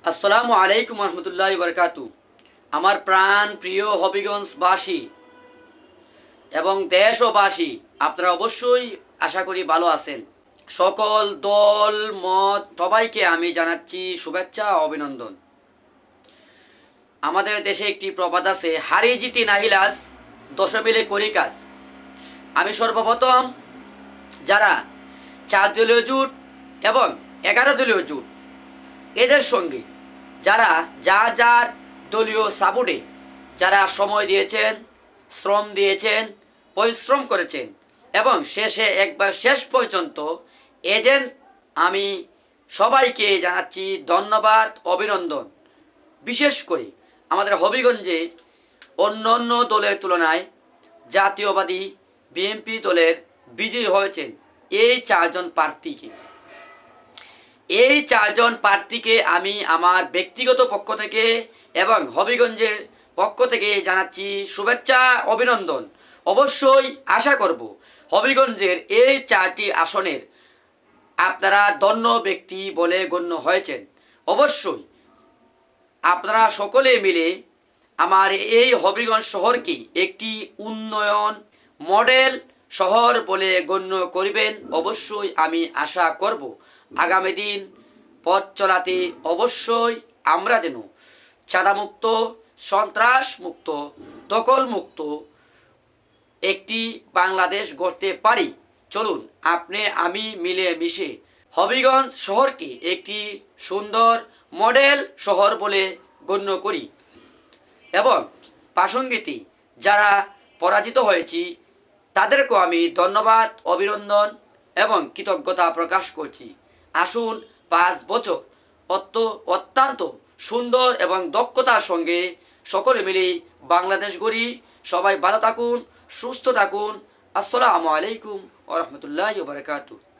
আসসালামু আলাইকুম রহমতুল্লাহি বরকাতু। আমার প্রাণ প্রিয় হবিগঞ্জবাসী এবং দেশবাসী, আপনারা অবশ্যই আশা করি ভালো আছেন। সকল দল মত সবাইকে আমি জানাচ্ছি শুভেচ্ছা ও অভিনন্দন। আমাদের দেশে একটি প্রবাদ আছে, হারি জিতি নাহিলাস দশ মিলে করি কাজ। আমি সর্বপ্রথম যারা 4 দলীয় জোট এবং 11 দলীয় জোট এদের সঙ্গে যারা যার দলীয় সাপোর্টে যারা সময় দিয়েছেন, শ্রম দিয়েছেন, পরিশ্রম করেছেন এবং শেষ পর্যন্ত এজেন্ট, আমি সবাইকে জানাচ্ছি ধন্যবাদ, অভিনন্দন। বিশেষ করে আমাদের হবিগঞ্জে অন্য অন্য দলের তুলনায় জাতীয়বাদী বিএনপি দলের বিজয়ী হয়েছেন এই চারজন প্রার্থীকে আমি আমার ব্যক্তিগত পক্ষ থেকে এবং হবিগঞ্জের পক্ষ থেকে জানাচ্ছি শুভেচ্ছা, অভিনন্দন। অবশ্যই আশা করব হবিগঞ্জের এই 4টি আসনের আপনারা ধন্য ব্যক্তি বলে গণ্য হয়েছেন। অবশ্যই আপনারা সকলে মিলে আমার এই হবিগঞ্জ শহরকে একটি উন্নয়ন মডেল শহর বলে গণ্য করিবেন। অবশ্যই আমি আশা করব আগামী দিন পথ চলাতে অবশ্যই আমরা যেন চাঁদামুক্ত, সন্ত্রাসমুক্ত, দখলমুক্ত একটি বাংলাদেশ গড়তে পারি। চলুন আপনি আমি মিলে মিশে হবিগঞ্জ শহরকে একটি সুন্দর মডেল শহর বলে গণ্য করি এবং প্রাসঙ্গিক যারা পরাজিত হয়েছি তাদেরকেও আমি ধন্যবাদ, অভিনন্দন এবং কৃতজ্ঞতা প্রকাশ করছি। আসুন 5 বছর অত্যন্ত সুন্দর এবং দক্ষতার সঙ্গে সকলে মিলে বাংলাদেশ গড়ি। সবাই ভালো থাকুন, সুস্থ থাকুন। আসসালামু আলাইকুম ওয়া রাহমাতুল্লাহি ওয়া বারাকাতুহু।